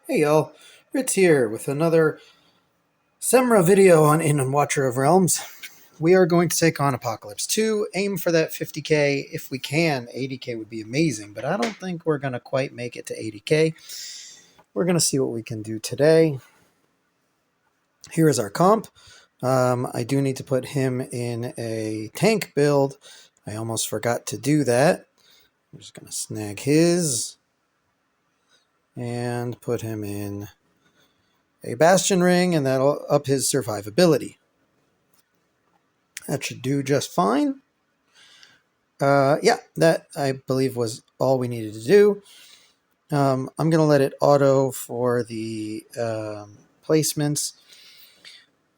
Hey y'all, Ritz here with another Semrah video on In and Watcher of Realms. We are going to take on Apocalypse 2, aim for that 50k if we can. 80k would be amazing, but I don't think we're going to quite make it to 80k. We're going to see what we can do today. Here is our comp. I do need to put him in a tank build. I almost forgot to do that. I'm just going to snag his and put him in a Bastion Ring, and that'll up his survivability. That should do just fine. Yeah, that I believe was all we needed to do. I'm going to let it auto for the placements,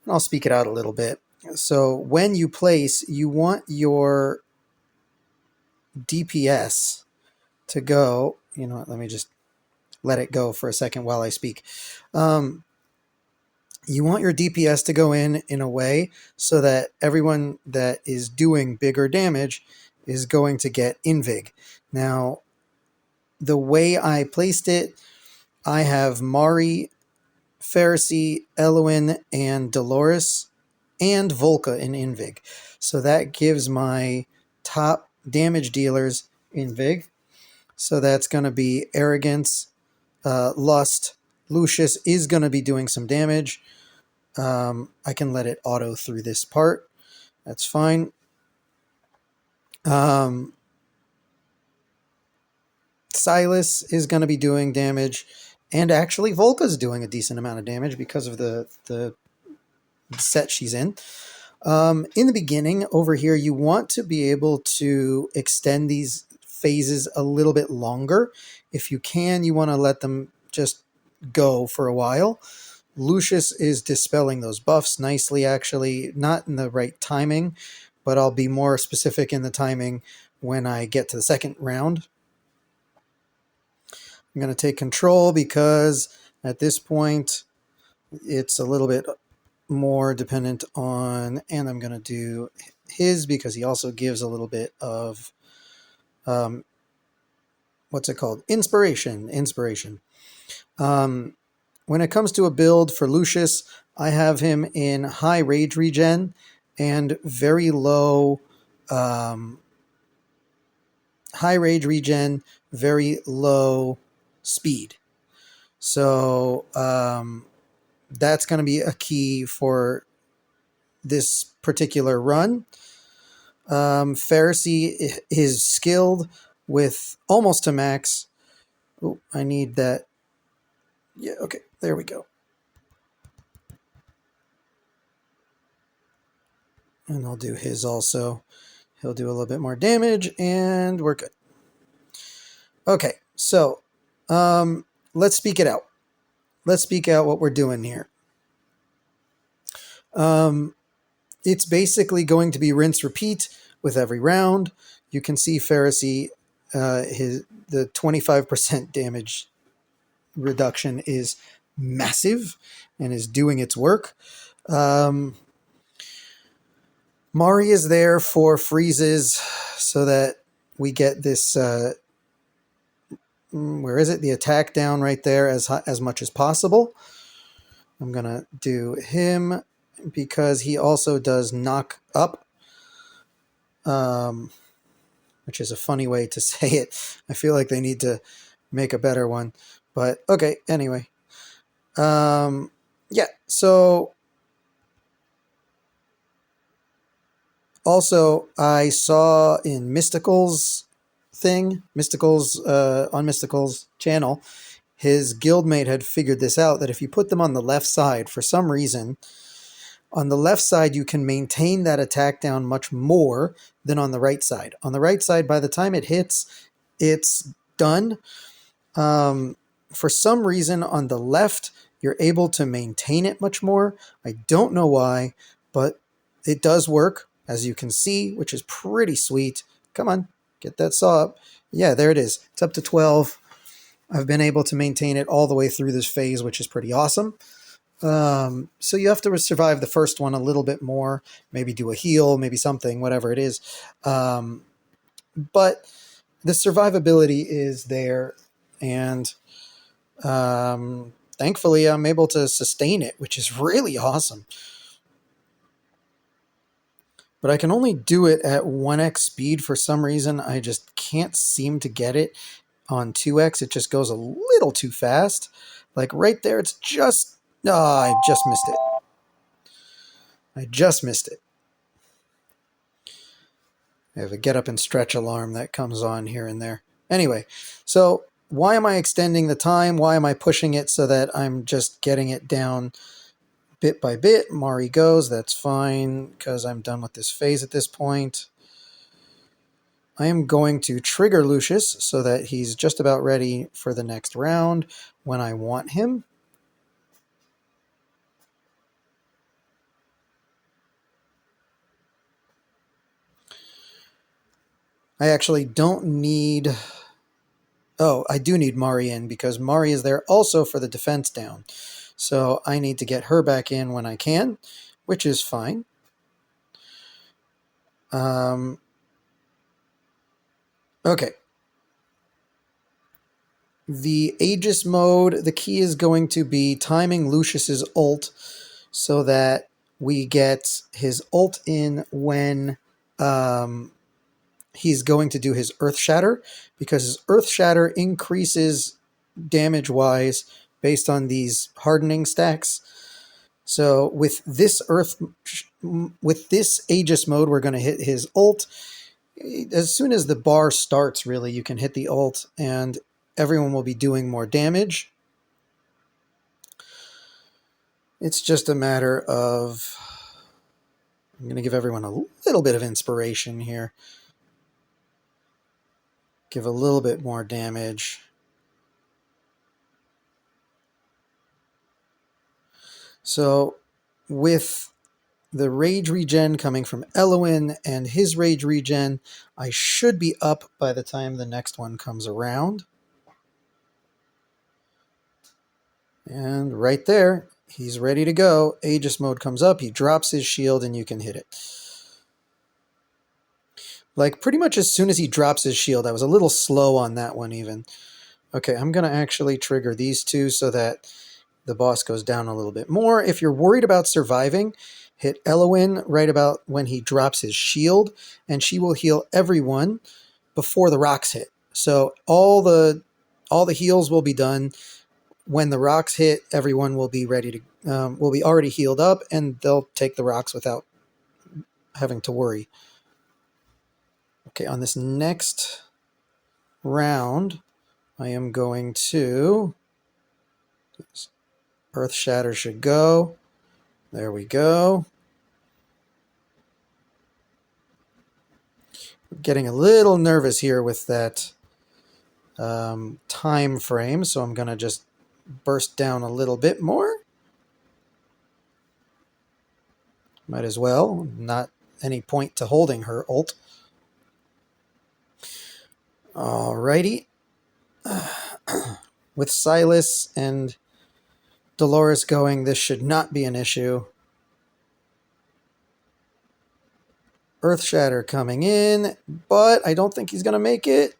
and I'll speak it out a little bit. So when you place, you want your DPS to go. You know what? Let me just let it go for a second while I speak. You want your DPS to go in a way so that everyone that is doing bigger damage is going to get invig. Now, the way I placed it, I have Mari, Pharisee, Eloin, and Dolores, and Volca in invig. So that gives my top damage dealers invig. So that's going to be Arrogance, Lust. Lucius is going to be doing some damage. I can let it auto through this part. That's fine. Silas is going to be doing damage. And actually, Volka's doing a decent amount of damage because of the set she's in. In the beginning, over here, you want to be able to extend these phases a little bit longer. If you can, you want to let them just go for a while. Lucius is dispelling those buffs nicely, actually. Not in the right timing, but I'll be more specific in the timing when I get to the second round. I'm going to take control because at this point, it's a little bit more dependent on, and I'm going to do his because he also gives a little bit of, what's it called? Inspiration. When it comes to a build for Lucius, I have him in high rage regen and very low very low speed. So that's going to be a key for this particular run. Pharisee is skilled with almost to max. Oh, I need that. Yeah, okay, there we go. And I'll do his also. He'll do a little bit more damage, and we're good. Okay, so let's speak it out. Let's speak out what we're doing here. It's basically going to be rinse repeat with every round. You can see Pharisee, the 25% damage reduction is massive and is doing its work. Mari is there for freezes so that we get this, where is it? The attack down right there as much as possible. I'm going to do him because he also does knock up, which is a funny way to say it. I feel like they need to make a better one. But okay, anyway. Yeah, so also I saw in Mystical's on Mystical's channel, his guildmate had figured this out, that if you put them on the left side, for some reason, on the left side, you can maintain that attack down much more than on the right side. On the right side, by the time it hits, it's done. For some reason, on the left, you're able to maintain it much more. I don't know why, but it does work, as you can see, which is pretty sweet. Come on, get that saw up. Yeah, there it is. It's up to 12. I've been able to maintain it all the way through this phase, which is pretty awesome. So you have to survive the first one a little bit more, maybe do a heal, maybe something, whatever it is. But the survivability is there, and Thankfully, I'm able to sustain it, which is really awesome. But I can only do it at 1x speed for some reason. I just can't seem to get it on 2x. It just goes a little too fast. Like right there, it's just... Ah, I just missed it. I just missed it. I have a get up and stretch alarm that comes on here and there. Anyway, so why am I extending the time? Why am I pushing it so that I'm just getting it down bit by bit? Mari goes, that's fine, because I'm done with this phase at this point. I am going to trigger Lucius so that he's just about ready for the next round when I want him. I actually don't need... Oh, I do need Mari in because Mari is there also for the defense down. So I need to get her back in when I can, which is fine. Okay. The Aegis mode, the key is going to be timing Lucius's ult so that we get his ult in when he's going to do his Earth Shatter, because his Earth Shatter increases damage-wise based on these hardening stacks. So with this Aegis mode, we're going to hit his ult. As soon as the bar starts, really, you can hit the ult, and everyone will be doing more damage. It's just a matter of... I'm going to give everyone a little bit of inspiration here. Give a little bit more damage. So with the rage regen coming from Eloin and his rage regen, I should be up by the time the next one comes around. And right there, he's ready to go. Aegis mode comes up, he drops his shield, and you can hit it. Like, pretty much as soon as he drops his shield, I was a little slow on that one even. Okay, I'm going to actually trigger these two so that the boss goes down a little bit more. If you're worried about surviving, hit Eloin right about when he drops his shield, and she will heal everyone before the rocks hit. So all the heals will be done. When the rocks hit, everyone will be ready to will be already healed up, and they'll take the rocks without having to worry. Okay, on this next round, I am going to... Earth Shatter should go. There we go. Getting a little nervous here with that time frame, so I'm going to just burst down a little bit more. Might as well. Not any point to holding her ult. Alrighty. With Silas and Dolores going, this should not be an issue. Earth Shatter coming in, but I don't think he's going to make it.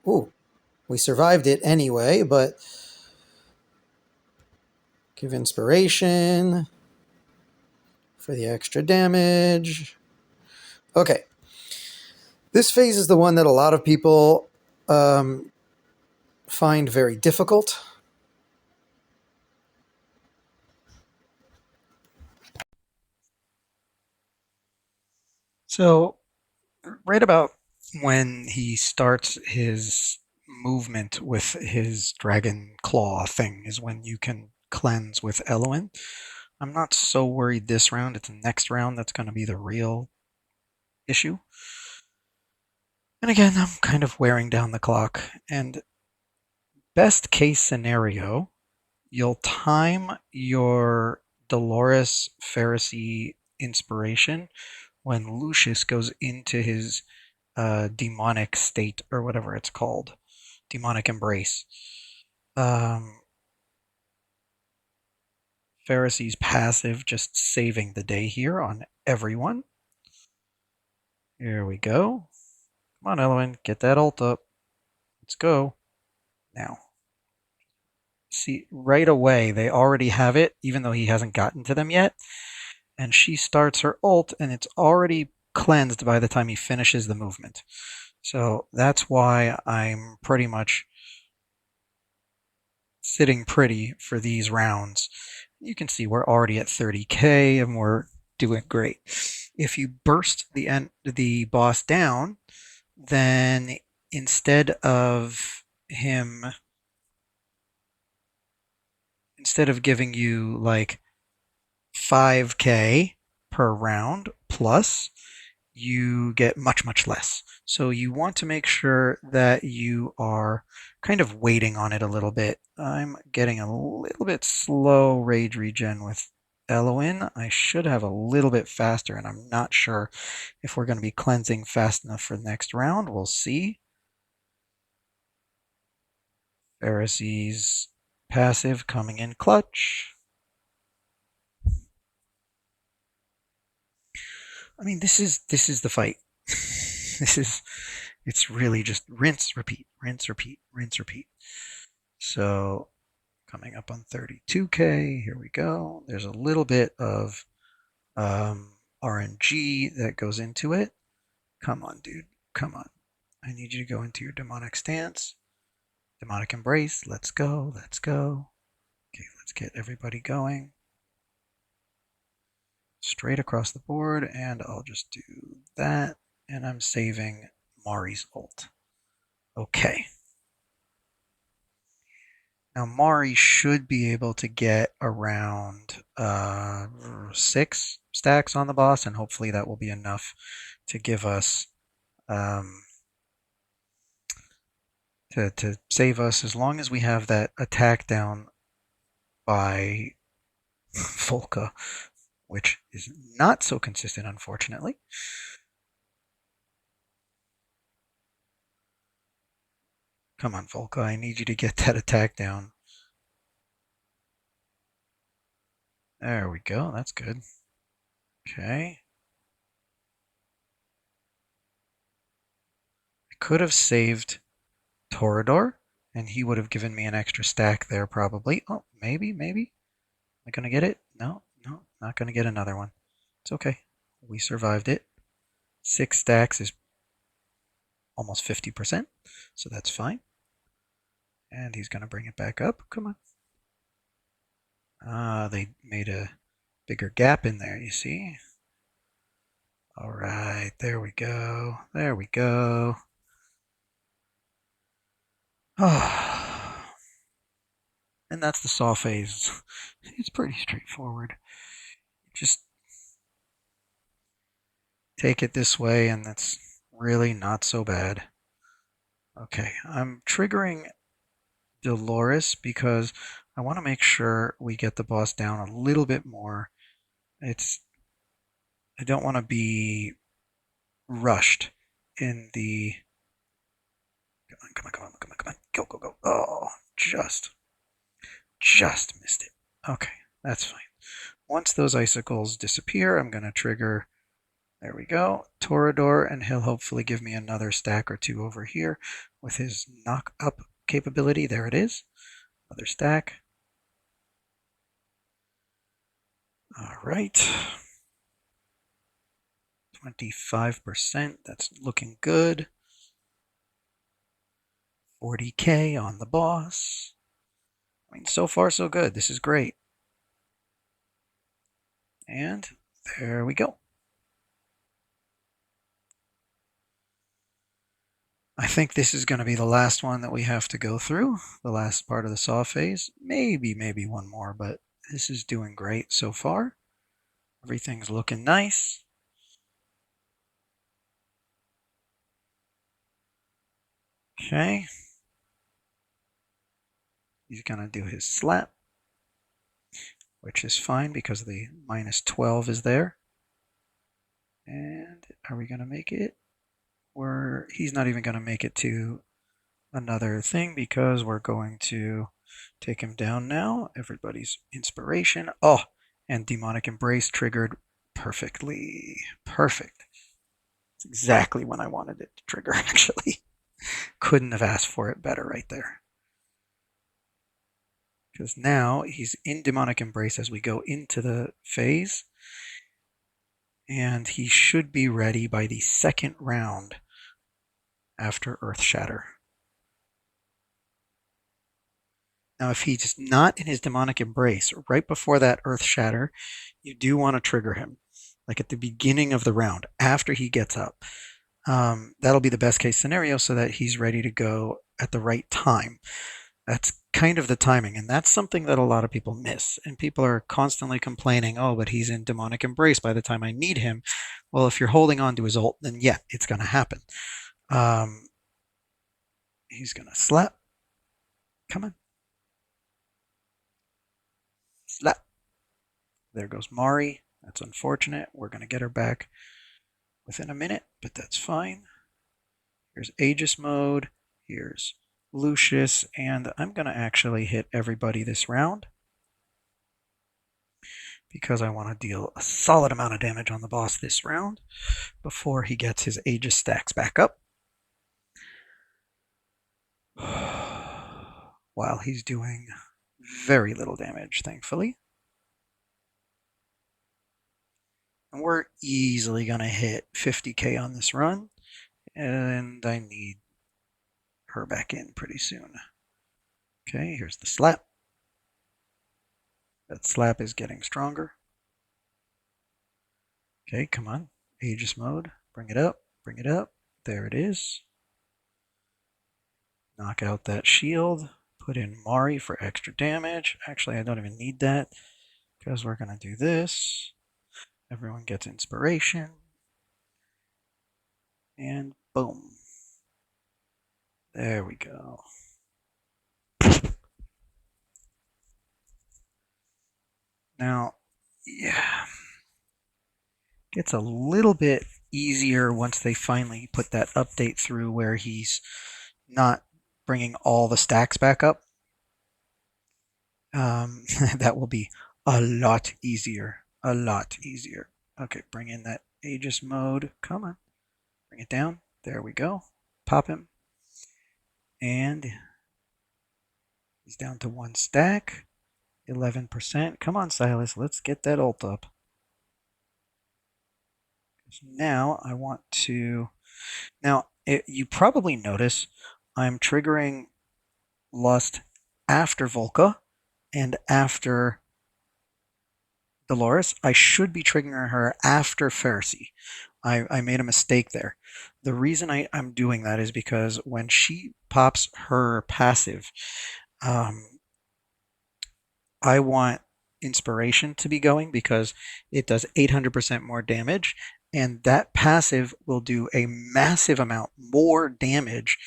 Ooh, we survived it anyway, but give inspiration for the extra damage. Okay. This phase is the one that a lot of people find very difficult. So, right about when he starts his movement with his dragon claw thing is when you can cleanse with Eloin. I'm not so worried this round. It's the next round that's going to be the real issue. And again, I'm kind of wearing down the clock. And best case scenario, you'll time your Dolores Pharisee inspiration when Lucius goes into his demonic state, or whatever it's called. Demonic embrace. Pharisee's passive just saving the day here on everyone. Here we go. Come on, Eloin, get that ult up. Let's go. Now, see, right away, they already have it, even though he hasn't gotten to them yet. And she starts her ult, and it's already cleansed by the time he finishes the movement. So that's why I'm pretty much sitting pretty for these rounds. You can see we're already at 30k and we're doing great. If you burst the boss down, then instead of him giving you like 5k per round plus, you get much, much less. So you want to make sure that you are kind of waiting on it a little bit. I'm getting a little bit slow rage regen with Eloin. I should have a little bit faster, and I'm not sure if we're going to be cleansing fast enough for the next round. We'll see. Pharisees passive coming in clutch. I mean, this is the fight. It's really just rinse, repeat, rinse, repeat, rinse, repeat. So coming up on 32k, here we go. There's a little bit of RNG that goes into it. Come on, dude, come on. I need you to go into your demonic stance. Demonic embrace, let's go, let's go. Okay, let's get everybody going. Straight across the board, and I'll just do that, and I'm saving Mari's ult. Okay. Now Mari should be able to get around 6 stacks on the boss, and hopefully that will be enough to give us to save us as long as we have that attack down by Volca, which is not so consistent, unfortunately. Come on, Volca, I need you to get that attack down. There we go, that's good. Okay. I could have saved Torador, and he would have given me an extra stack there probably. Oh, maybe. Am I going to get it? No, not going to get another one. It's okay. We survived it. 6 stacks is almost 50%, so that's fine. And he's going to bring it back up. Come on. They made a bigger gap in there, you see? All right, there we go. There we go. Oh. And that's the saw phase. It's pretty straightforward. Just take it this way, and that's really not so bad. Okay, I'm triggering Dolores because I want to make sure we get the boss down a little bit more. I don't want to be rushed in the. Come on. Go. Oh, just missed it. Okay, that's fine. Once those icicles disappear, I'm going to trigger. There we go. Torador, and he'll hopefully give me another stack or two over here with his knock up capability. There it is. Another stack. All right. 25%. That's looking good. 40k on the boss. I mean, so far so good. This is great. And there we go. I think this is going to be the last one that we have to go through, the last part of the saw phase. Maybe one more, but this is doing great so far. Everything's looking nice. Okay. He's going to do his slap, which is fine because the minus 12 is there. And are we going to make it? He's not even going to make it to another thing because we're going to take him down now. Everybody's inspiration. Oh, and demonic embrace triggered perfectly. Perfect. It's exactly when I wanted it to trigger, actually. Couldn't have asked for it better right there. because now he's in demonic embrace as we go into the phase, and he should be ready by the second round after Earth Shatter. Now, if he's not in his demonic embrace right before that Earth Shatter, you do want to trigger him, like at the beginning of the round after he gets up. That'll be the best case scenario so that he's ready to go at the right time. That's kind of the timing, and that's something that a lot of people miss. And people are constantly complaining, oh, but he's in demonic embrace by the time I need him. Well, if you're holding on to his ult, then yeah, it's going to happen. He's going to slap. Come on. Slap. There goes Mari. That's unfortunate. We're going to get her back within a minute, but that's fine. Here's Aegis mode. Here's Lucius, and I'm going to actually hit everybody this round because I want to deal a solid amount of damage on the boss this round before he gets his Aegis stacks back up. While he's doing very little damage, thankfully. And we're easily going to hit 50k on this run, and I need her back in pretty soon. Okay, here's the slap. That slap is getting stronger. Okay, come on. Aegis mode. Bring it up. Bring it up. There it is. Knock out that shield. Put in Mari for extra damage. Actually, I don't even need that because we're going to do this. Everyone gets inspiration. And boom. There we go. Now, yeah. Gets a little bit easier once they finally put that update through where he's not bringing all the stacks back up. That will be a lot easier. A lot easier. Okay, bring in that Aegis mode. Come on. Bring it down. There we go. Pop him. And he's down to one stack. 11%. Come on, Silas. Let's get that ult up. Now I want to... Now, you probably notice I'm triggering Lust after Volca and after Dolores. I should be triggering her after Pharisee. I made a mistake there. The reason I'm doing that is because when she pops her passive, I want inspiration to be going because it does 800% more damage, and that passive will do a massive amount more damage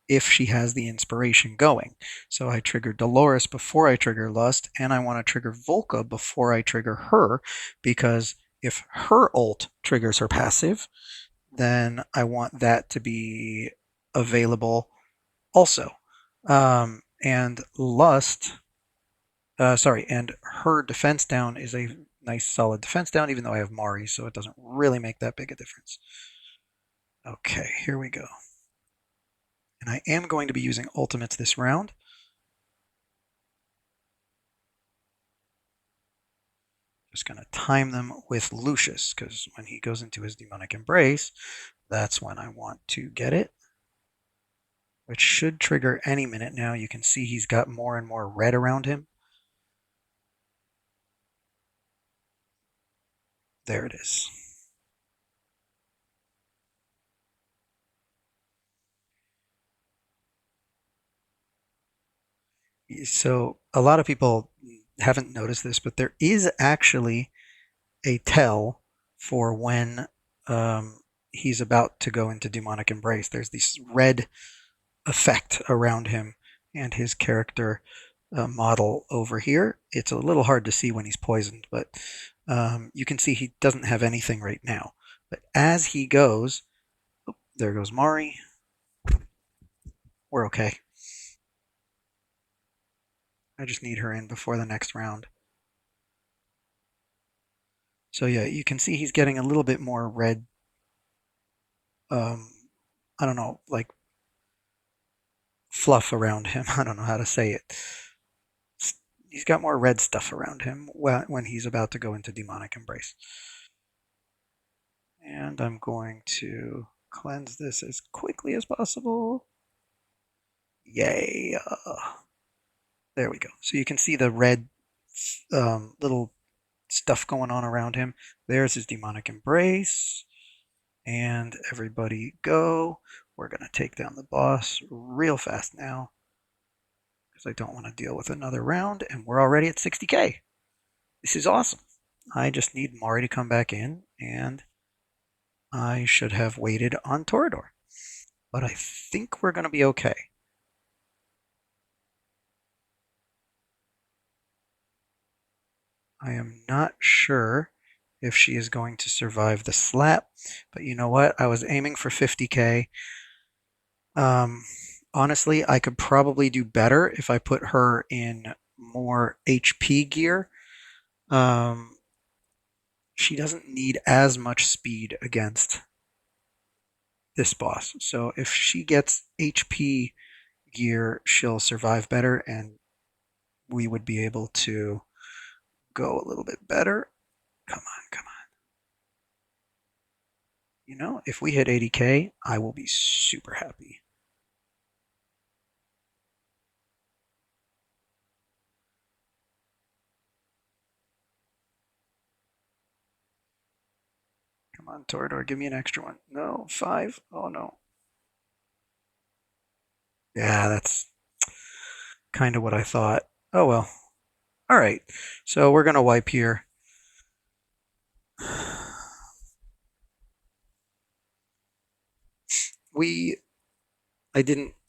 if she has the inspiration going. So I trigger Dolores before I trigger Lust, and I want to trigger Volca before I trigger her, because if her ult triggers her passive, then I want that to be available also. And Lust, and her defense down is a nice solid defense down, even though I have Mari, so it doesn't really make that big a difference. Okay, here we go. And I am going to be using ultimates this round. Just going to time them with Lucius, because when he goes into his demonic embrace, that's when I want to get it, which should trigger any minute now. You can see he's got more and more red around him. There it is. So a lot of people haven't noticed this, but there is actually a tell for when he's about to go into demonic embrace. There's this red effect around him and his character model over here. It's a little hard to see when he's poisoned, but you can see he doesn't have anything right now. But as he goes, oh, there goes Mari. We're okay. I just need her in before the next round. So yeah, you can see he's getting a little bit more red, I don't know, like fluff around him. I don't know how to say it. he's got more red stuff around him when he's about to go into demonic embrace. And I'm going to cleanse this as quickly as possible. Yay. There we go. So you can see the red little stuff going on around him. There's his demonic embrace. And everybody go. We're going to take down the boss real fast now because I don't want to deal with another round. And we're already at 60k. This is awesome. I just need Mari to come back in, and I should have waited on Torador. But I think we're going to be okay. I am not sure if she is going to survive the slap, but you know what? I was aiming for 50k. Honestly, I could probably do better if I put her in more HP gear. She doesn't need as much speed against this boss. So if she gets HP gear, she'll survive better, and we would be able to go a little bit better. Come on, come on. You know, if we hit 80k, I will be super happy. Come on, Torador, give me an extra one. No, 5? Oh no. Yeah, that's kind of what I thought. Oh well. All right. So we're going to wipe here.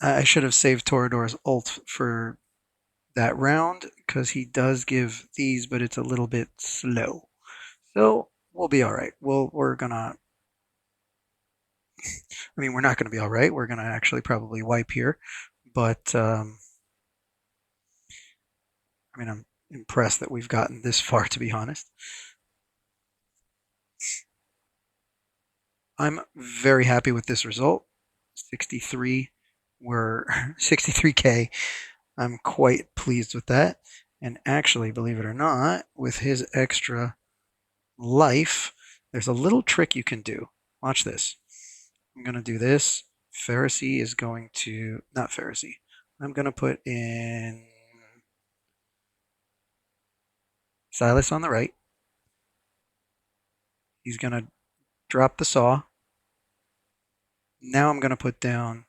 I should have saved Torador's ult for that round because he does give these, but it's a little bit slow. So we'll be all right. We're gonna. I mean, we're not gonna be all right. We're gonna actually probably wipe here, but I mean, I'm impressed that we've gotten this far. To be honest, I'm very happy with this result. 63. We're 63k. I'm quite pleased with that. And actually, believe it or not, with his extra life, there's a little trick you can do. Watch this. I'm going to do this. Pharisee is going to, not Pharisee, I'm going to put in Silas on the right. He's going to drop the saw. Now I'm going to put down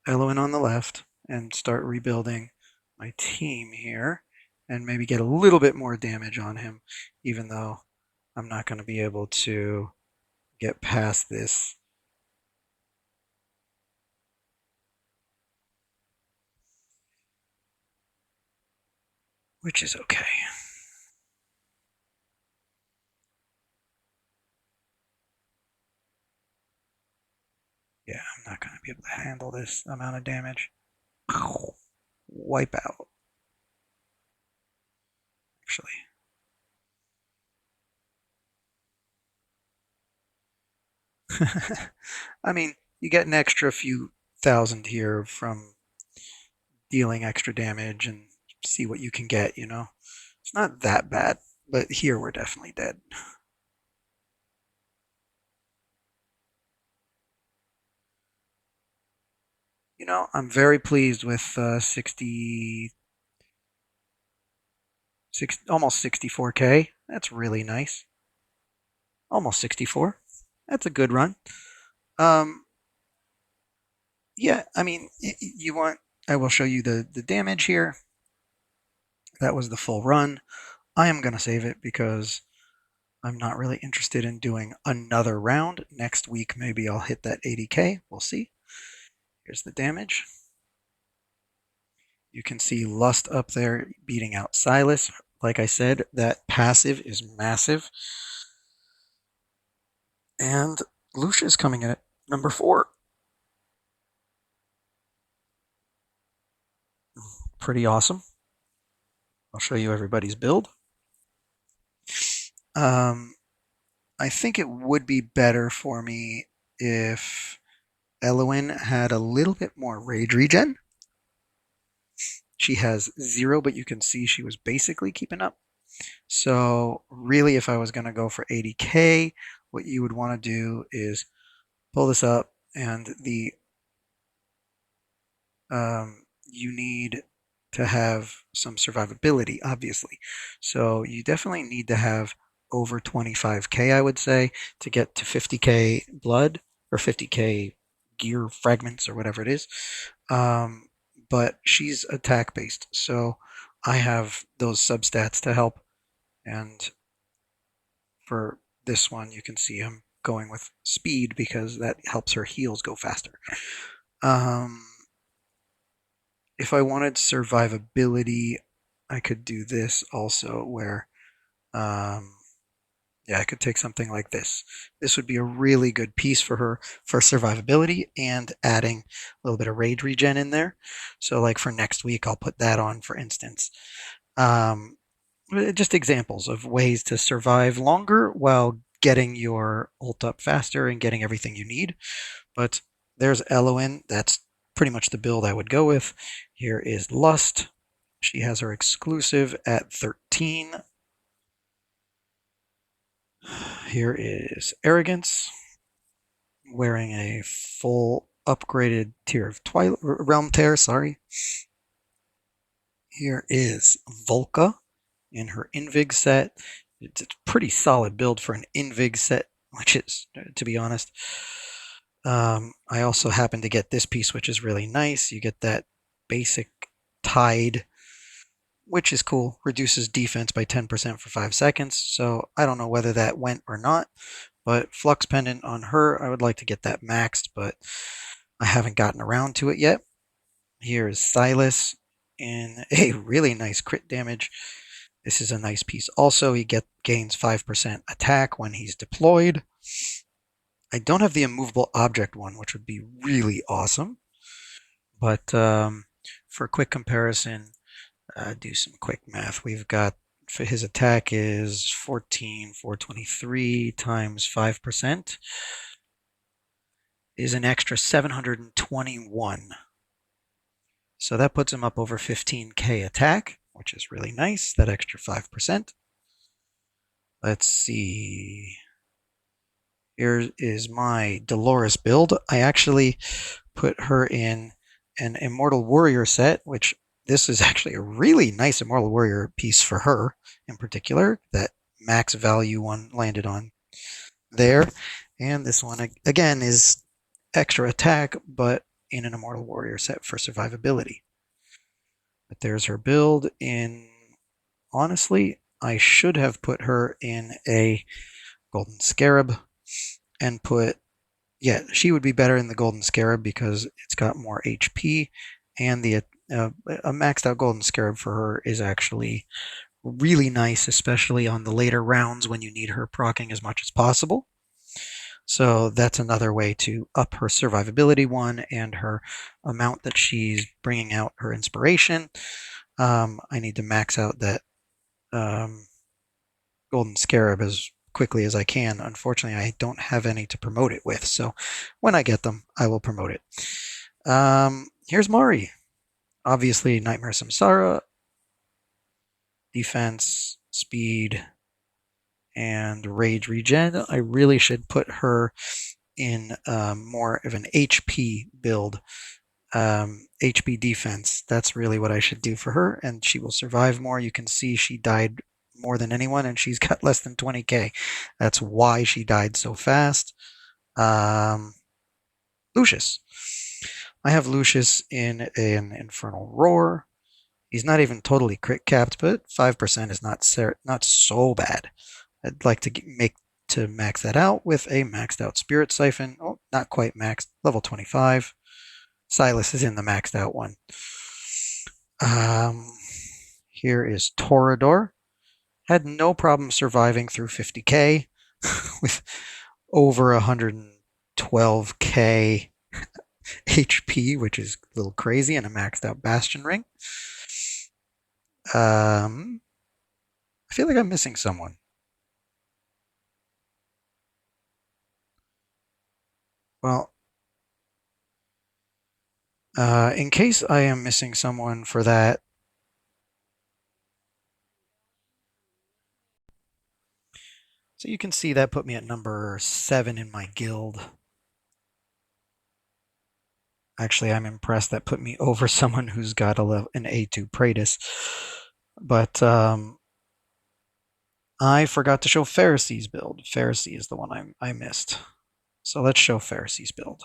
Eloin on the left and start rebuilding my team here and maybe get a little bit more damage on him, even though I'm not going to be able to get past this. Which is okay. Yeah, I'm not going to be able to handle this amount of damage. Wipe out. Actually. I mean, you get an extra few thousand here from dealing extra damage and see what you can get, you know? It's not that bad, but here we're definitely dead. You know, I'm very pleased with 60, almost 64k. That's really nice. Almost 64. That's a good run. Um, yeah, I mean, you want, I will show you the damage here. That was the full run. I am going to save it because I'm not really interested in doing another round. Next week, maybe I'll hit that 80k. We'll see. Here's the damage. You can see Lust up there beating out Silas. Like I said, that passive is massive. And Lucia is coming in at number 4. Pretty awesome. I'll show you everybody's build. I think it would be better for me if Eloin had a little bit more rage regen. she has 0, but you can see she was basically keeping up. So really, if I was going to go for 80K, what you would want to do is pull this up, and you need to have some survivability, obviously. So you definitely need to have over 25K, I would say, to get to 50K blood or 50K gear fragments or whatever it is. But she's attack based, so I have those substats to help. And for this one, you can see I'm going with speed because that helps her heals go faster. Um, if I wanted survivability, I could do this also, where um, yeah, I could take something like this. This would be a really good piece for her for survivability and adding a little bit of rage regen in there. So like for next week, I'll put that on, for instance. Um, just examples of ways to survive longer while getting your ult up faster and getting everything you need. But there's Eloin. That's pretty much the build I would go with. Here is Lust. She has her exclusive at 13. Here is Arrogance, wearing a full upgraded tier of Twilight Realm Tear, sorry. Here is Volca in her Invig set. It's a pretty solid build for an Invig set, which is, to be honest. I also happen to get this piece, which is really nice. You get that basic Tide, which is cool. Reduces defense by 10% for 5 seconds. So I don't know whether that went or not. But Flux Pendant on her, I would like to get that maxed, but I haven't gotten around to it yet. Here is Silas in a really nice crit damage. This is a nice piece. Also, he gains 5% attack when he's deployed. I don't have the immovable object one, which would be really awesome. But for quick comparison, do some quick math. We've got, for his attack is 14,423 times 5% is an extra 721. So that puts him up over 15K attack, which is really nice, that extra 5%. Let's see. Here is my Dolores build. I actually put her in an Immortal Warrior set, which this is actually a really nice Immortal Warrior piece for her in particular. That max value one landed on there. And this one, again, is extra attack, but in an Immortal Warrior set for survivability. But there's her build in, honestly, I should have put her in a Golden Scarab and put, yeah, she would be better in the Golden Scarab because it's got more HP, and a maxed out Golden Scarab for her is actually really nice, especially on the later rounds when you need her proccing as much as possible. So that's another way to up her survivability one and her amount that she's bringing out her inspiration. I need to max out that Golden Scarab as quickly as I can. Unfortunately, I don't have any to promote it with, so when I get them, I will promote it. Here's Mari. Obviously, Nightmare Samsara, defense, speed, and rage regen. I really should put her in more of an HP build. HP defense. That's really what I should do for her, and she will survive more. You can see she died more than anyone, and she's got less than 20K. That's why she died so fast. Lucius. I have Lucius in an Infernal Roar. He's not even totally crit capped, but 5% is not so bad. I'd like to max that out with a maxed out Spirit Siphon. Oh, not quite maxed. Level 25. Silas is in the maxed out one. Here is Torador. Had no problem surviving through 50K with over 112K HP, which is a little crazy, and a maxed out Bastion Ring. I feel like I'm missing someone. Well, in case I am missing someone for that, So you can see that put me at number 7 in my guild. Actually, I'm impressed that put me over someone who's got an A2 Praetus. But I forgot to show Pharisee's build. Pharisee is the one I missed. So let's show Pharisee's build.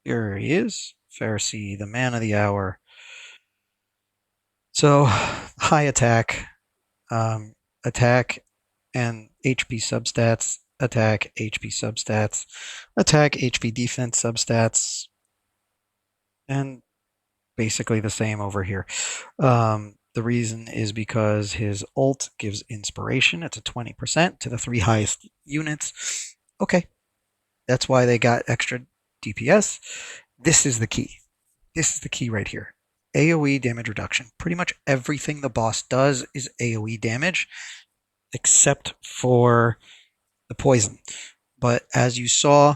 Here he is, Pharisee, the man of the hour. So high attack, attack and HP substats, attack, HP substats, attack, HP defense substats, and basically the same over here. The reason is because his ult gives inspiration. It's a 20% to the 3 highest units. Okay, that's why they got extra DPS. This is the key. This is the key right here. AoE damage reduction. Pretty much everything the boss does is AoE damage, except for the poison. But as you saw,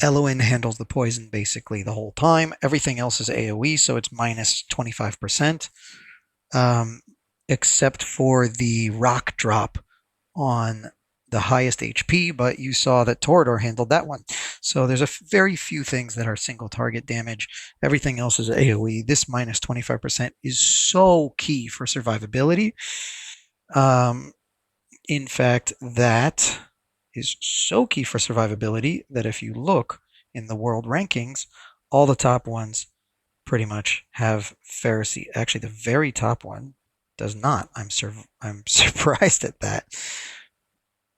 Eloin handles the poison basically the whole time. Everything else is AoE, so it's minus 25%, except for the rock drop on the highest HP, but you saw that Torador handled that one. So there's very few things that are single target damage. Everything else is AoE. This minus 25% is so key for survivability. In fact, that is so key for survivability that if you look in the world rankings, all the top ones pretty much have Pharisee. Actually, the very top one does not. I'm surprised at that.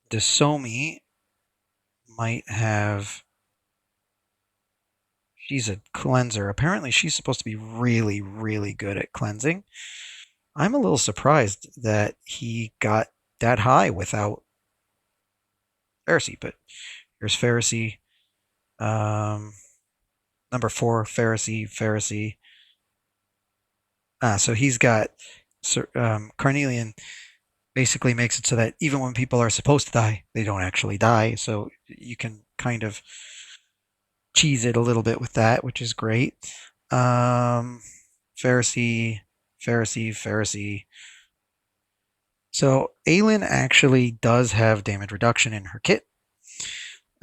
Desomi might have. She's a cleanser. Apparently, she's supposed to be really, really good at cleansing. I'm a little surprised that he got that high without Pharisee, but here's Pharisee. Number 4, Pharisee. So he's got Carnelian basically makes it so that even when people are supposed to die, they don't actually die. So you can kind of cheese it a little bit with that, which is great. Pharisee. So Aelin actually does have damage reduction in her kit.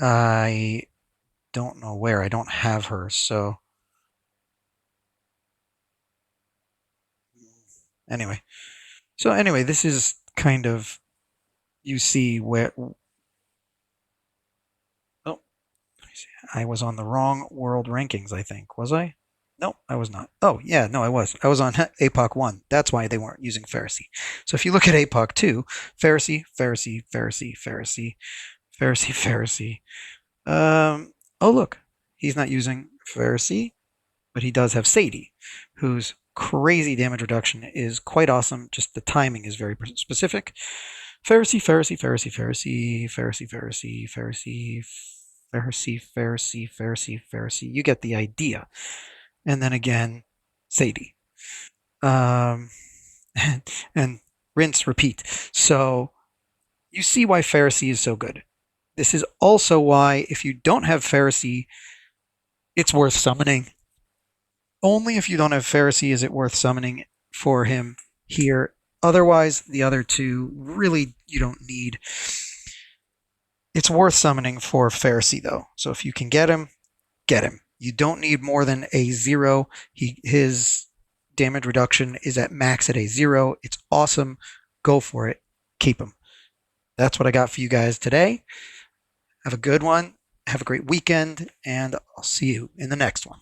I don't know where. I don't have her, so anyway. So anyway, this is kind of, you see where, oh, I was on the wrong world rankings, I think. Was I? No, I was not. Oh, yeah, no, I was. I was on Apoc 1. That's why they weren't using Pharisee. So if you look at Apoc 2, Pharisee. Oh, look, he's not using Pharisee, but he does have Sadie, whose crazy damage reduction is quite awesome. Just the timing is very specific. Pharisee. You get the idea. And then again, Sadie. And rinse, repeat. So you see why Pharisee is so good. This is also why, if you don't have Pharisee, it's worth summoning. Only if you don't have Pharisee is it worth summoning for him here. Otherwise, the other two really you don't need. It's worth summoning for Pharisee, though. So if you can get him, get him. You don't need more than a 0. His damage reduction is at max at a 0. It's awesome. Go for it. Keep him. That's what I got for you guys today. Have a good one. Have a great weekend, and I'll see you in the next one.